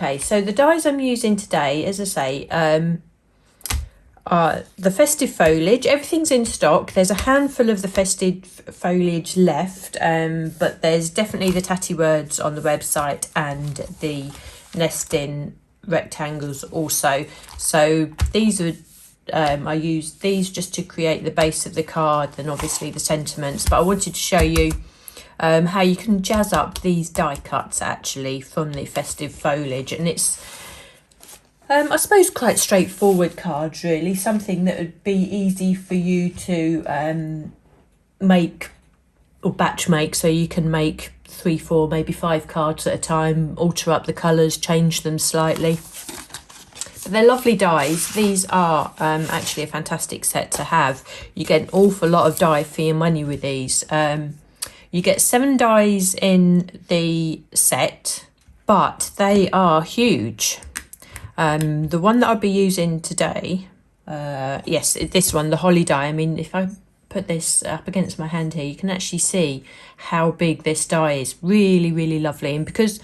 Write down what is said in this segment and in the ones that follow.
Okay, so the dies I'm using today, as I say, are the festive foliage. Everything's in stock. There's a handful of the festive foliage left, but there's definitely the tatty words on the website and the nesting rectangles also. So these are I used these just to create the base of the card and obviously the sentiments, but I wanted to show you how you can jazz up these die cuts actually from the festive foliage. And it's I suppose quite straightforward cards really, something that would be easy for you to make or batch make, so you can make 3, 4, maybe 5 cards at a time, alter up the colours, change them slightly. But they're lovely dies. These are actually a fantastic set to have. You get an awful lot of die for your money with these. You get 7 dies in the set, but they are huge. The one that I'll be using today, yes, this one, the holly die. I mean, if I put this up against my hand here, you can actually see how big this die is. Really, really lovely. And because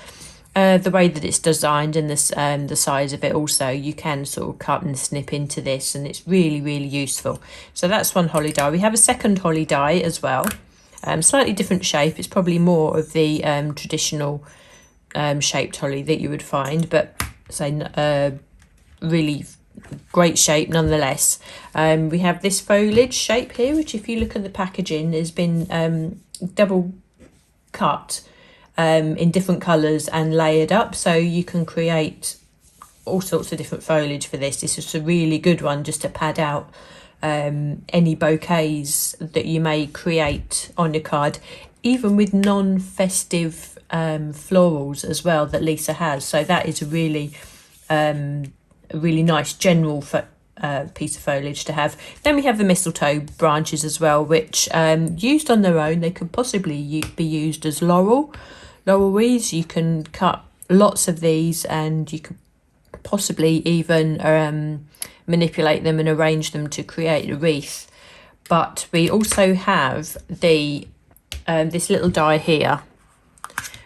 the way that it's designed and this the size of it also, you can sort of cut and snip into this, and it's really, really useful. So that's one holly die. We have a second holly die as well. Slightly different shape. It's probably more of the traditional shaped holly that you would find, but say really great shape nonetheless. We have this foliage shape here, which if you look at the packaging has been double cut in different colours and layered up, so you can create all sorts of different foliage for this. This is a really good one just to pad out any bouquets that you may create on your card, even with non-festive florals as well that Lisa has. So that is a really nice general piece of foliage to have. Then we have the mistletoe branches as well, which used on their own, they could possibly be used as laurel wreaths. You can cut lots of these and you could possibly even manipulate them and arrange them to create a wreath. But we also have the this little die here,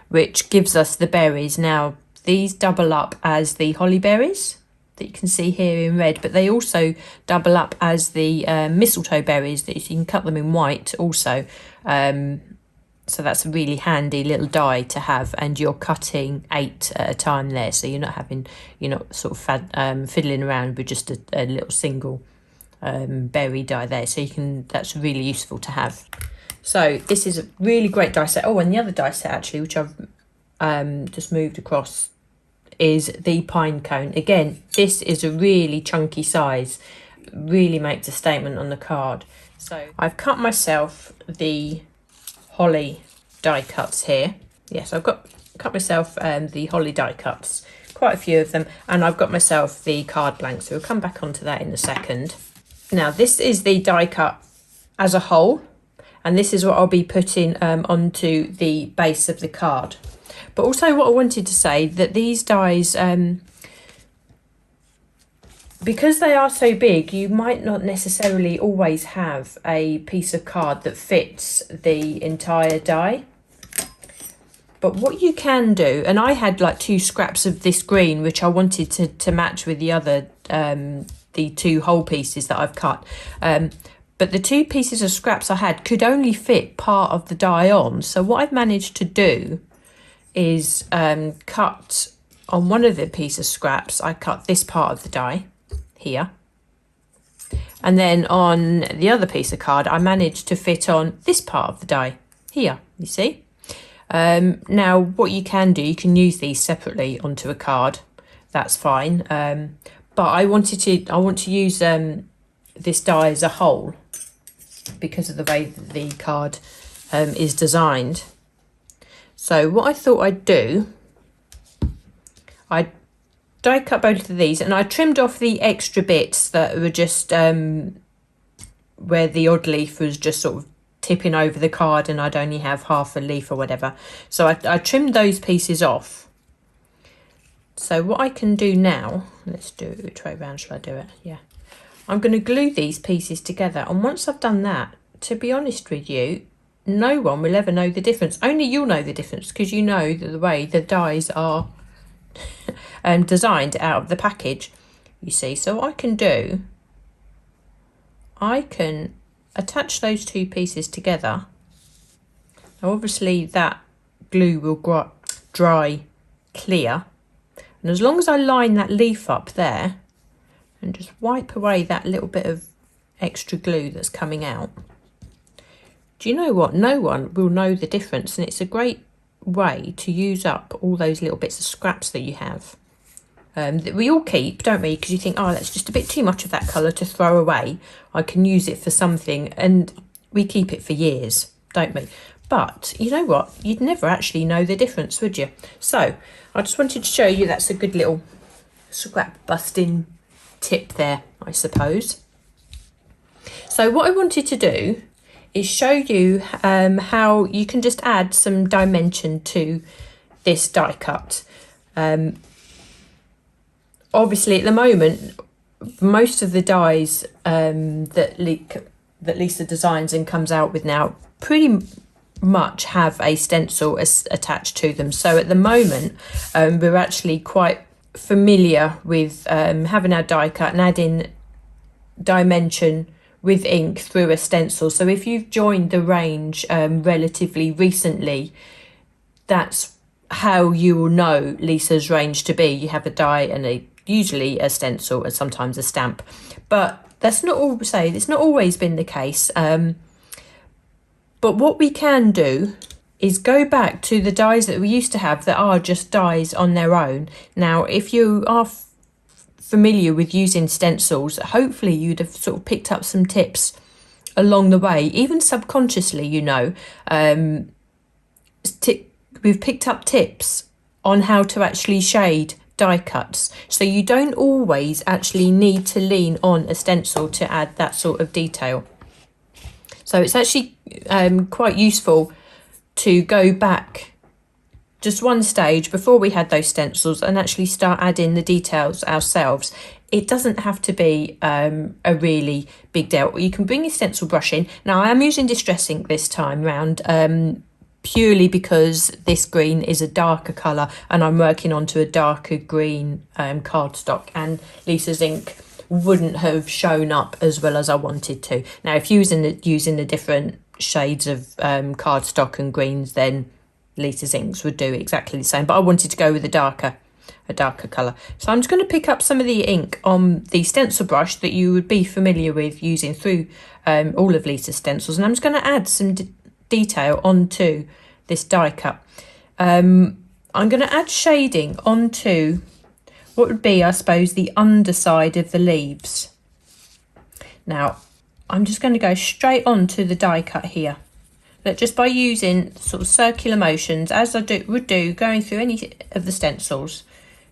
which gives us the berries. Now these double up as the holly berries that you can see here in red, but they also double up as the mistletoe berries that you can cut them in white also. So that's a really handy little die to have, and you're cutting 8 at a time there, so you're not sort of fiddling around with just a little single berry die there. So that's really useful to have. So this is a really great die set. Oh, and the other die set actually, which I've just moved across, is the pine cone. Again, this is a really chunky size, really makes a statement on the card. So I've cut myself the holly die cuts here. Yes, I've cut myself the holly die cuts, quite a few of them, and I've got myself the card blanks, so we'll come back onto that in a second. Now this is the die cut as a whole, and this is what I'll be putting onto the base of the card. But also what I wanted to say, that these dies, because they are so big, you might not necessarily always have a piece of card that fits the entire die. But what you can do, and I had like 2 scraps of this green, which I wanted to match with the other, the 2 whole pieces that I've cut. But the 2 pieces of scraps I had could only fit part of the die on. So what I've managed to do is cut on one of the piece of scraps, I cut this part of the die here, and then on the other piece of card I managed to fit on this part of the die here, you see. Now what you can do, you can use these separately onto a card, that's fine, but I want to use this die as a whole because of the way that the card is designed. So what I thought I'd do, I die cut both of these, and I trimmed off the extra bits that were just where the odd leaf was just sort of tipping over the card and I'd only have half a leaf or whatever. So I trimmed those pieces off. So what I can do now, let's do it which way round shall I do it? Yeah. I'm going to glue these pieces together, and once I've done that, to be honest with you, no one will ever know the difference. Only you'll know the difference, because you know the way the dies are designed out of the package, you see. So what I can attach those two pieces together. Now obviously that glue will dry clear, and as long as I line that leaf up there and just wipe away that little bit of extra glue that's coming out, do you know what? No one will know the difference, and it's a great way to use up all those little bits of scraps that you have. That we all keep, don't we? Because you think, oh, that's just a bit too much of that colour to throw away. I can use it for something, and we keep it for years, don't we? But you know what? You'd never actually know the difference, would you? So I just wanted to show you that's a good little scrap busting tip there, I suppose. So what I wanted to do is show you how you can just add some dimension to this die cut. Obviously, at the moment, most of the dies that Lisa designs and comes out with now pretty much have a stencil attached to them. So at the moment, we're actually quite familiar with having our die cut and adding dimension with ink through a stencil. So if you've joined the range relatively recently, that's how you will know Lisa's range to be. You have a die and usually a stencil and sometimes a stamp, but that's not all. It's not always been the case. But what we can do is go back to the dies that we used to have that are just dies on their own. Now, if you are familiar with using stencils, hopefully you'd have sort of picked up some tips along the way, even subconsciously, you know. We've picked up tips on how to actually shade die cuts, so you don't always actually need to lean on a stencil to add that sort of detail. So it's actually quite useful to go back just one stage before we had those stencils and actually start adding the details ourselves. It doesn't have to be a really big deal. You can bring your stencil brush in. Now I am using distress ink this time round, purely because this green is a darker colour and I'm working onto a darker green cardstock, and Lisa's ink wouldn't have shown up as well as I wanted to. Now if using the different shades of cardstock and greens, then Lisa's inks would do exactly the same, but I wanted to go with a darker colour. So I'm just going to pick up some of the ink on the stencil brush that you would be familiar with using through all of Lisa's stencils, and I'm just going to add some detail onto this die cut. I'm going to add shading onto what would be, I suppose, the underside of the leaves. Now I'm just going to go straight onto the die cut here, but just by using sort of circular motions, as I would do going through any of the stencils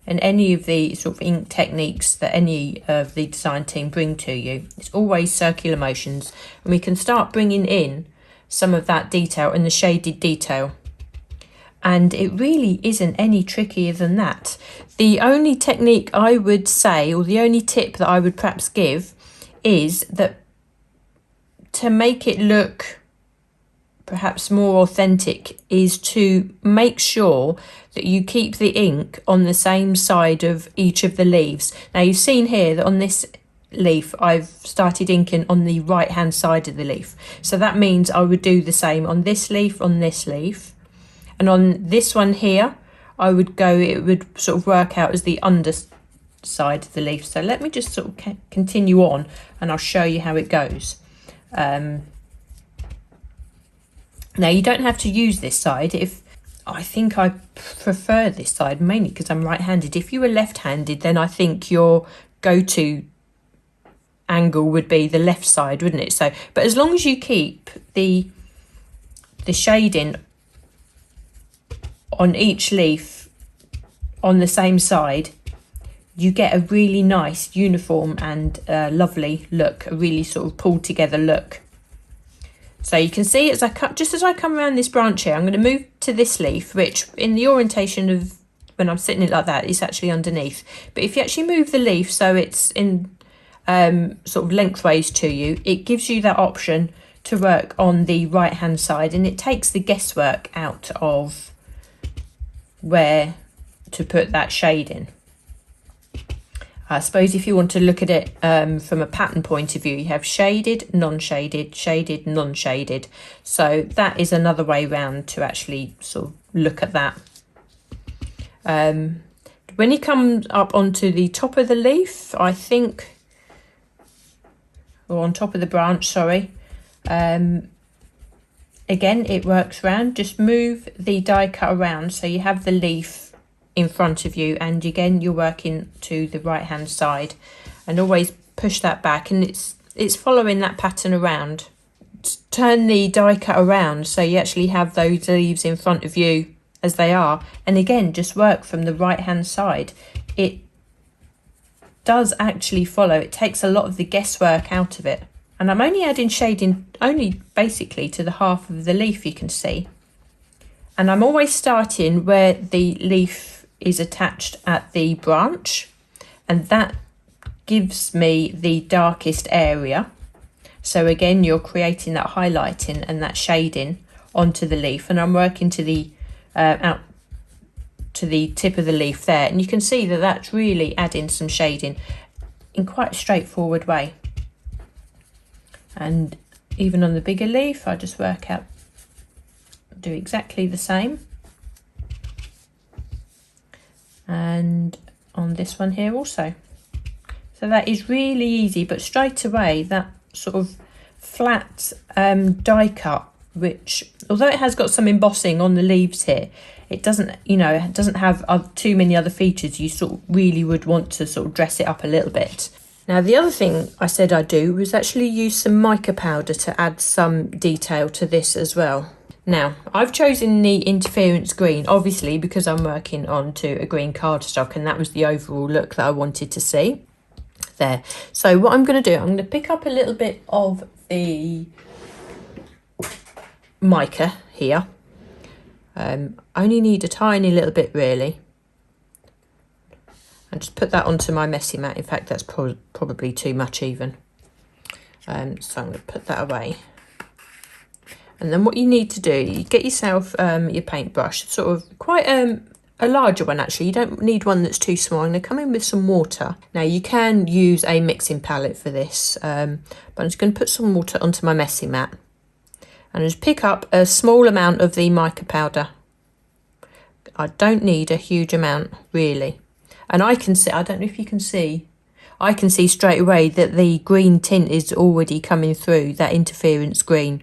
and any of the sort of ink techniques that any of the design team bring to you. It's always circular motions, and we can start bringing in some of that detail and the shaded detail. And it really isn't any trickier than that. The only technique I would say, or the only tip that I would perhaps give, is that to make it look perhaps more authentic is to make sure that you keep the ink on the same side of each of the leaves. Now you've seen here that on this leaf I've started inking on the right hand side of the leaf, so that means I would do the same on this leaf, and on this one here it would sort of work out as the underside of the leaf. So let me just sort of continue on and I'll show you how it goes. Now you don't have to use this side. I think I prefer this side mainly because I'm right-handed. If you were left-handed, then I think your go-to angle would be the left side, wouldn't it? So, but as long as you keep the shading on each leaf on the same side, you get a really nice uniform and lovely look, a really sort of pulled together look. So you can see as I come around this branch here, I'm going to move to this leaf, which in the orientation of when I'm sitting it like that, is actually underneath. But if you actually move the leaf so it's in sort of lengthways to you, it gives you that option to work on the right hand side, and it takes the guesswork out of where to put that shade in. I suppose if you want to look at it from a pattern point of view, you have shaded, non-shaded, shaded, non-shaded. So that is another way round to actually sort of look at that. When you come up onto the top of the leaf, I think, or on top of the branch, sorry, again, it works round. Just move the die cut around so you have the leaf in front of you, and again, you're working to the right hand side, and always push that back, and it's following that pattern around. Turn the die cut around so you actually have those leaves in front of you as they are, and again, just work from the right hand side. It does actually follow. It takes a lot of the guesswork out of it. And I'm only adding shading only basically to the half of the leaf, you can see. And I'm always starting where the leaf is attached at the branch, and that gives me the darkest area. So again, you're creating that highlighting and that shading onto the leaf, and I'm working to the out to the tip of the leaf there, and you can see that that's really adding some shading in quite a straightforward way. And even on the bigger leaf, I just work out, do exactly the same. And on this one here also. So that is really easy, but straight away that sort of flat die cut, which although it has got some embossing on the leaves here, it doesn't, you know, it doesn't have too many other features. You sort of really would want to sort of dress it up a little bit. Now, the other thing I said I'd do was actually use some mica powder to add some detail to this as well. Now, I've chosen the interference green, obviously, because I'm working onto a green cardstock, and that was the overall look that I wanted to see there. So what I'm going to do, I'm going to pick up a little bit of the mica here. Only need a tiny little bit really, and just put that onto my messy mat. In fact, that's probably too much even. So I'm going to put that away. And then what you need to do, you get yourself your paintbrush, sort of quite a larger one actually. You don't need one that's too small. I'm going to come in with some water. Now you can use a mixing palette for this, but I'm just going to put some water onto my messy mat. And just pick up a small amount of the mica powder. I don't need a huge amount, really. And I can see, I don't know if you can see, I can see straight away that the green tint is already coming through, that interference green.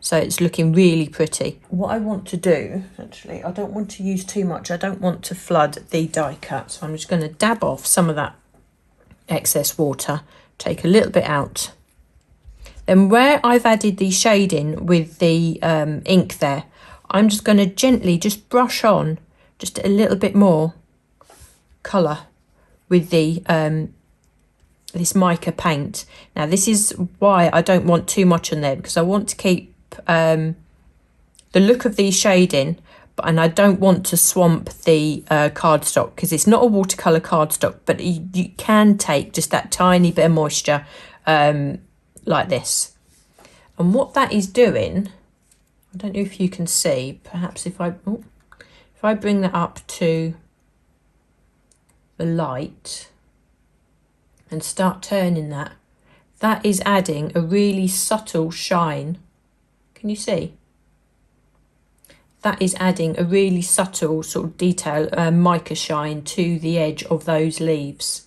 So it's looking really pretty. What I want to do, actually, I don't want to use too much. I don't want to flood the die cut. So I'm just going to dab off some of that excess water, take a little bit out. Then where I've added the shading with the ink there, I'm just going to gently just brush on just a little bit more colour with the this mica paint. Now this is why I don't want too much on there, because I want to keep the look of the shading, and I don't want to swamp the cardstock, because it's not a watercolour cardstock, but you can take just that tiny bit of moisture like this. And what that is doing, I don't know if you can see, perhaps if I bring that up to the light and start turning that, that is adding a really subtle shine. Can you see? That is adding a really subtle sort of detail, mica shine to the edge of those leaves.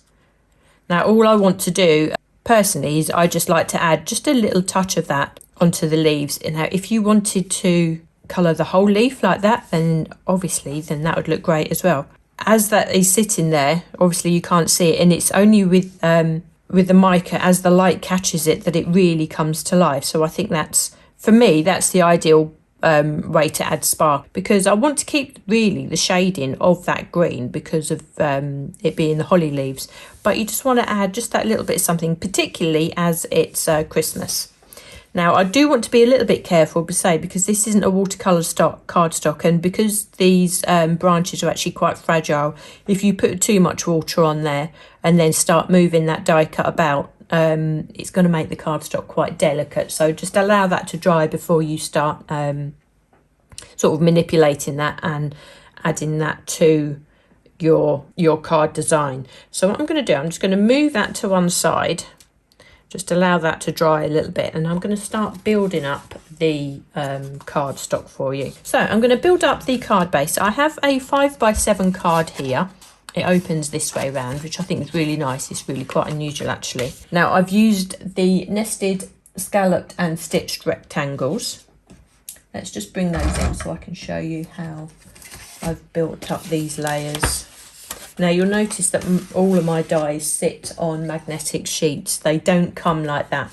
Now all I want to do personally is I just like to add just a little touch of that onto the leaves. And now if you wanted to colour the whole leaf like that, then obviously then that would look great as well. As that is sitting there, obviously you can't see it, and it's only with the mica, as the light catches it, that it really comes to life. So I think that's, for me, that's the ideal way to add spark, because I want to keep really the shading of that green because of it being the holly leaves, but you just want to add just that little bit of something, particularly as it's Christmas. Now I do want to be a little bit careful, because this isn't a watercolour cardstock, and because these branches are actually quite fragile, if you put too much water on there and then start moving that die cut about, it's going to make the cardstock quite delicate. So just allow that to dry before you start sort of manipulating that and adding that to your card design. So what I'm going to do, I'm just going to move that to one side, just allow that to dry a little bit, and I'm going to start building up the card stock for you. So I'm going to build up the card base. I have a 5x7 card here. It opens this way around, which I think is really nice. It's really quite unusual actually. Now I've used the nested, scalloped and stitched rectangles. Let's just bring those in so I can show you how I've built up these layers. Now you'll notice that all of my dies sit on magnetic sheets. They don't come like that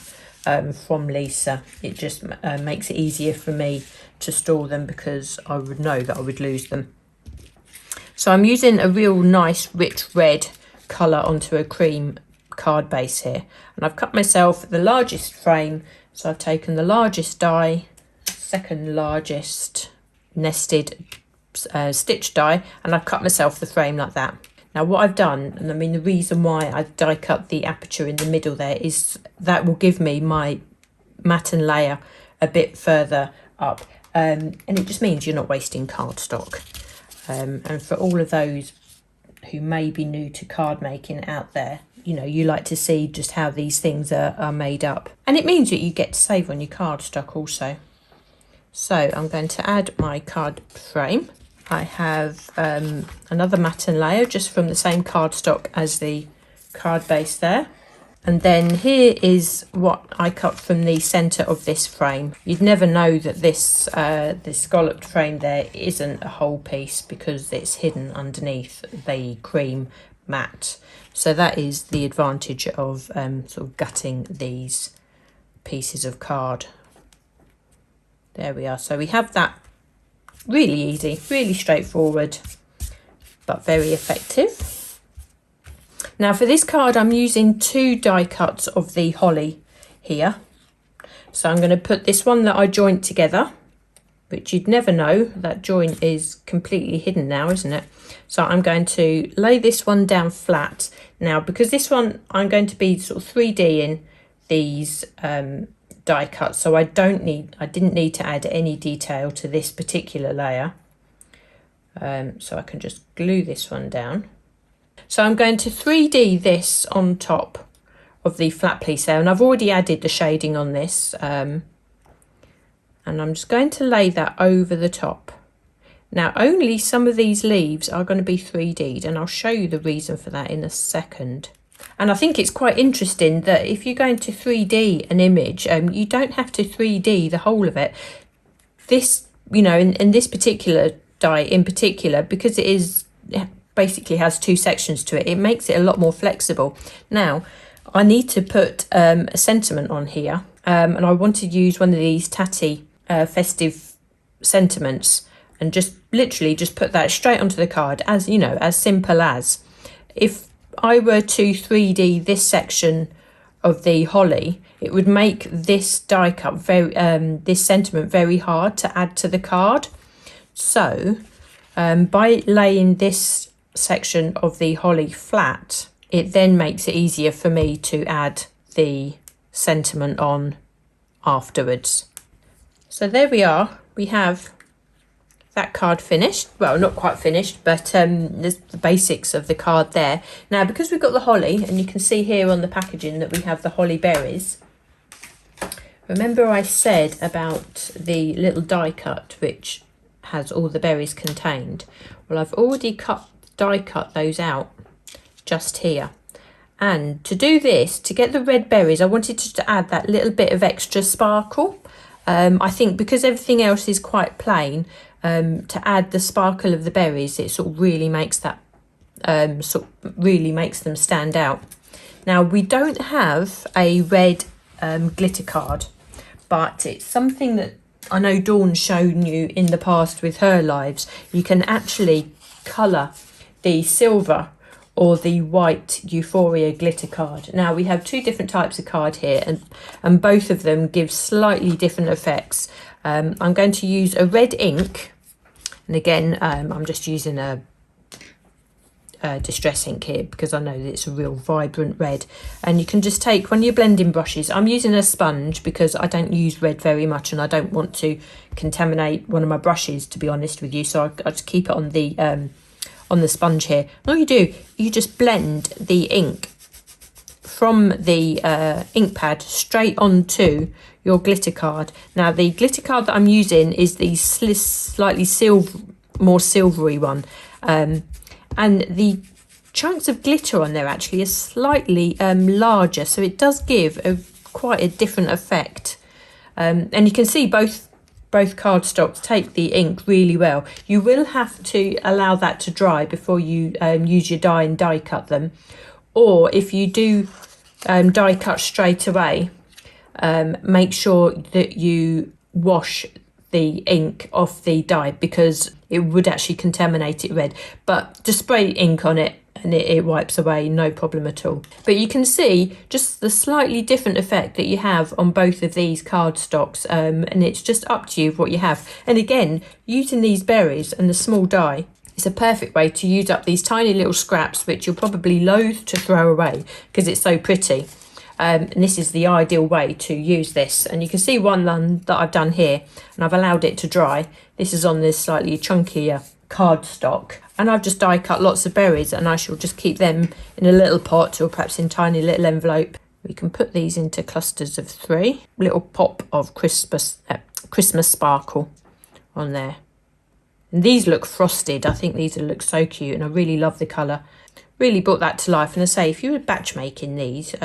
from Lisa. It just makes it easier for me to store them because I would know that I would lose them. So I'm using a real nice rich red colour onto a cream card base here. And I've cut myself the largest frame. So I've taken the largest die, second largest nested stitch die, and I've cut myself the frame like that. Now what I've done, and I mean the reason why I die cut the aperture in the middle there, is that will give me my matten layer a bit further up, and it just means you're not wasting cardstock. And for all of those who may be new to card making out there, you know, you like to see just how these things are made up, and it means that you get to save on your cardstock also. So I'm going to add my card frame. I have another matten layer just from the same cardstock as the card base there. And then here is what I cut from the centre of this frame. You'd never know that this scalloped frame there isn't a whole piece because it's hidden underneath the cream mat. So that is the advantage of sort of gutting these pieces of card. There we are. So we have that. Really easy, really straightforward, but very effective. Now for this card, I'm using 2 die cuts of the holly here. So I'm going to put this one that I joined together, which you'd never know, that joint is completely hidden now, isn't it? So I'm going to lay this one down flat. Now, because this one, I'm going to be sort of 3D-ing these die cut, so I didn't need to add any detail to this particular layer, so I can just glue this one down. So I'm going to 3D this on top of the flat piece there, and I've already added the shading on this, and I'm just going to lay that over the top. Now only some of these leaves are going to be 3D'd, and I'll show you the reason for that in a second. And I think it's quite interesting that if you're going to 3D an image, you don't have to 3D the whole of it. This, you know, in this particular die in particular, because it basically has 2 sections to it, it makes it a lot more flexible. Now, I need to put a sentiment on here, and I want to use one of these TATTY festive sentiments, and just literally just put that straight onto the card, as you know, as simple as. If I were to 3D this section of the holly, it would make this die cut this sentiment very hard to add to the card. So by laying this section of the holly flat, it then makes it easier for me to add the sentiment on afterwards. So there we are, we have that card finished. Well, not quite finished, but there's the basics of the card there. Now, because we've got the holly, and you can see here on the packaging that we have the holly berries. Remember I said about the little die cut which has all the berries contained? Well, I've already die cut those out just here. And to do this, to get the red berries, I wanted to add that little bit of extra sparkle. I think because everything else is quite plain, to add the sparkle of the berries, it sort of really makes that really makes them stand out. Now, we don't have a red glitter card, but it's something that I know Dawn's shown you in the past with her lives. You can actually colour the silver or the white Euphoria glitter card. Now, we have 2 different types of card here, and both of them give slightly different effects. I'm going to use a red ink, and again, I'm just using a distress ink here because I know that it's a real vibrant red. And you can just take one of your blending brushes. I'm using a sponge because I don't use red very much, and I don't want to contaminate one of my brushes, to be honest with you, so I just keep it on on the sponge here. All you do, you just blend the ink from the ink pad straight onto your glitter card. Now the glitter card that I'm using is the slightly more silvery one, and the chunks of glitter on there actually are slightly larger, so it does give quite a different effect. And you can see both cardstocks take the ink really well. You will have to allow that to dry before you use your die and die cut them, or if you do die cut straight away, make sure that you wash the ink off the die, because it would actually contaminate it red. But just spray ink on it and it wipes away, no problem at all. But you can see just the slightly different effect that you have on both of these cardstocks, and it's just up to you what you have. And again, using these berries and the small die, it's a perfect way to use up these tiny little scraps which you'll probably loathe to throw away because it's so pretty. And this is the ideal way to use this. And you can see one that I've done here, and I've allowed it to dry. This is on this slightly chunkier cardstock, and I've just die cut lots of berries, and I shall just keep them in a little pot or perhaps in tiny little envelope. We can put these into clusters of 3. Little pop of Christmas sparkle on there. And these look frosted. I think these look so cute, and I really love the colour. Really brought that to life. And I say, if you were batch making these,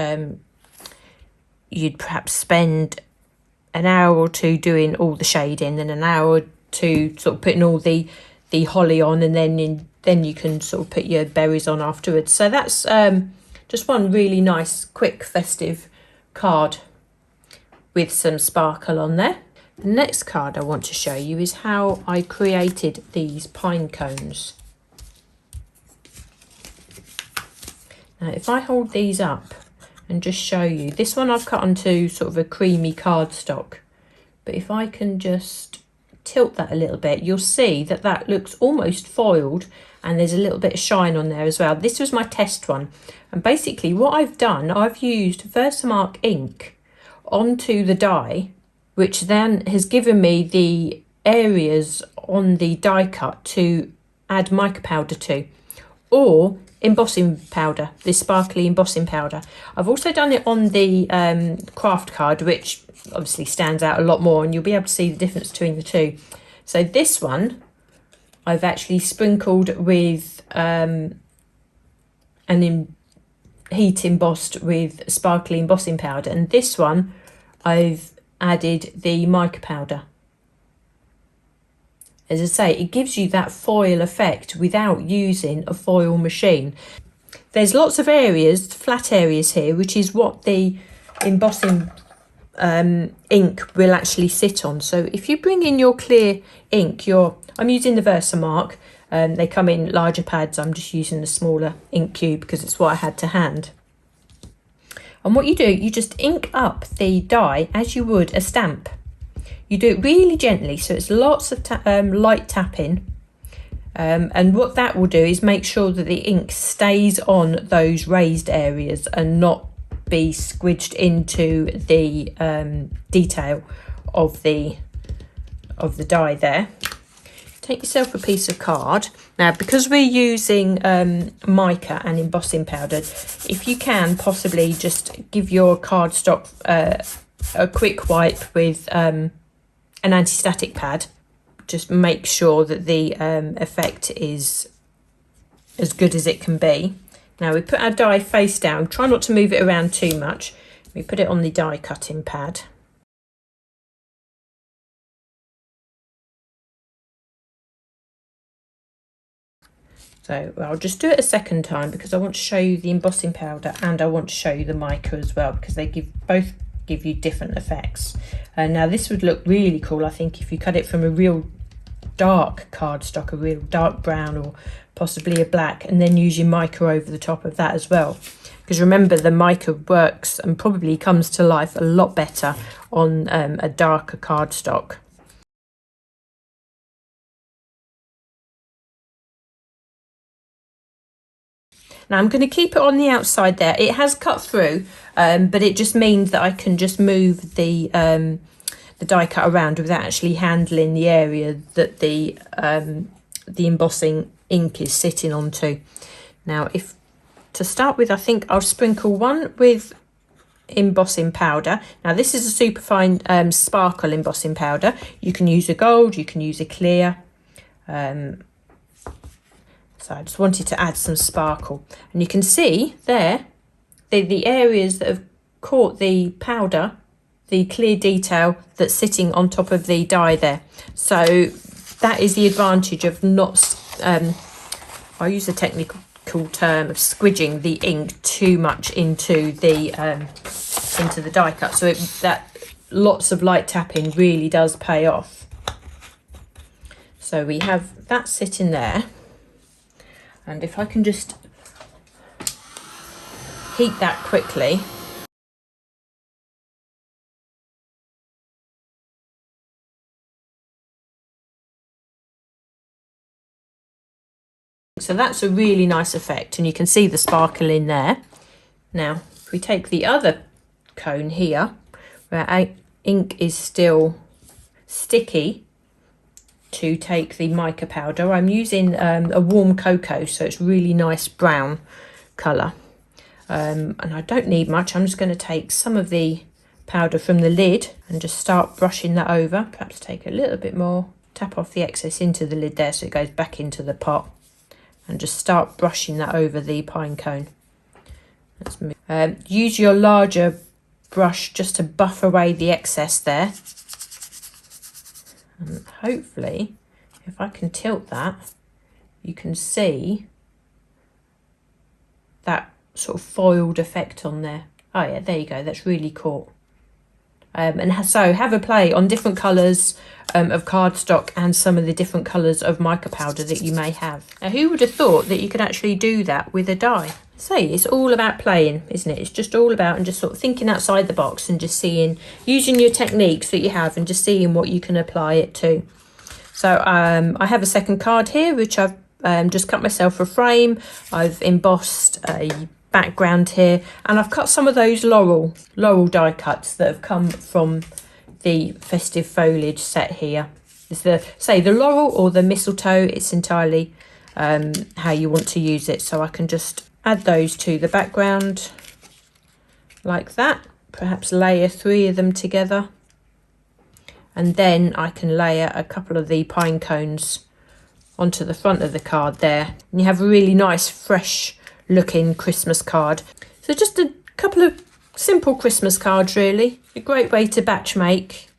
you'd perhaps spend an hour or 2 doing all the shading, and an hour or 2 sort of putting all the holly on, and then you can sort of put your berries on afterwards. So that's just one really nice, quick, festive card with some sparkle on there. The next card I want to show you is how I created these pine cones. Now, if I hold these up and just show you, this one I've cut onto sort of a creamy cardstock, but if I can just tilt that a little bit, you'll see that that looks almost foiled, and there's a little bit of shine on there as well. This was my test one, and basically what I've done, I've used Versamark ink onto the die, which then has given me the areas on the die cut to add mica powder to, or embossing powder, this sparkly embossing powder. I've also done it on the craft card, which obviously stands out a lot more, and you'll be able to see the difference between the two. So this one I've actually sprinkled with heat embossed with sparkly embossing powder, and this one I've added the mica powder. As I say, it gives you that foil effect without using a foil machine. There's lots of areas, flat areas here, which is what the embossing ink will actually sit on. So if you bring in your clear ink, I'm using the Versamark, they come in larger pads. I'm just using the smaller ink cube because it's what I had to hand. And what you do, you just ink up the die as you would a stamp. You do it really gently, so it's lots of light tapping. And what that will do is make sure that the ink stays on those raised areas and not be squidged into the detail of the die there. Take yourself a piece of card. Now, because we're using mica and embossing powder, if you can possibly just give your cardstock a quick wipe with an anti-static pad. Just make sure that the effect is as good as it can be. Now we put our die face down, try not to move it around too much. We put it on the die cutting pad. So I'll just do it a second time because I want to show you the embossing powder and I want to show you the mica as well, because they both give you different effects. Now this would look really cool, I think, if you cut it from a real dark cardstock, a real dark brown or possibly a black, and then use your mica over the top of that as well. Because remember, the mica works and probably comes to life a lot better on a darker cardstock. Now I'm going to keep it on the outside there. It has cut through, but it just means that I can just move the die cut around without actually handling the area that the embossing ink is sitting onto. Now, if to start with, I think I'll sprinkle one with embossing powder. Now, this is a superfine sparkle embossing powder. You can use a gold, you can use a clear. So I just wanted to add some sparkle, and you can see there the areas that have caught the powder, the clear detail that's sitting on top of the die there. So that is the advantage of not, I'll use a technical term of squidging the ink too much into the die cut. So that lots of light tapping really does pay off. So we have that sitting there. And if I can just heat that quickly. So that's a really nice effect, and you can see the sparkle in there. Now, if we take the other cone here, where ink is still sticky, to take the mica powder, I'm using a warm cocoa, so it's really nice brown colour. And I don't need much. I'm just going to take some of the powder from the lid and just start brushing that over. Perhaps take a little bit more, tap off the excess into the lid there so it goes back into the pot, and just start brushing that over the pine cone. Let's move. Use your larger brush just to buff away the excess there. And hopefully, if I can tilt that, you can see that sort of foiled effect on there. Oh yeah, there you go, that's really caught. And so have a play on different colours of cardstock and some of the different colours of mica powder that you may have. Now, who would have thought that you could actually do that with a die? Say, it's all about playing, isn't it? It's just all about and just sort of thinking outside the box and just seeing, using your techniques that you have and just seeing what you can apply it to. So I have a second card here, which I've just cut myself a frame. I've embossed a background here, and I've cut some of those laurel die cuts that have come from the festive foliage set here. It's the laurel or the mistletoe. It's entirely how you want to use it. So I can just add those to the background like that, perhaps layer 3 of them together, and then I can layer a couple of the pine cones onto the front of the card there, and you have a really nice fresh looking Christmas card. So just a couple of simple Christmas cards, really a great way to batch make.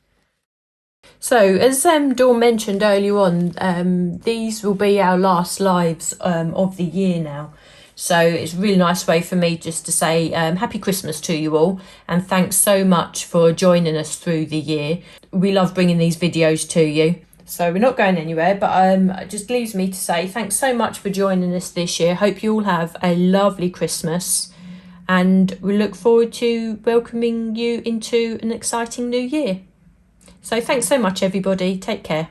So as Dawn mentioned earlier on, these will be our last lives of the year now. So it's a really nice way for me just to say happy Christmas to you all, and thanks so much for joining us through the year. We love bringing these videos to you. So we're not going anywhere, but it just leaves me to say thanks so much for joining us this year. Hope you all have a lovely Christmas, and we look forward to welcoming you into an exciting new year. So thanks so much, everybody. Take care.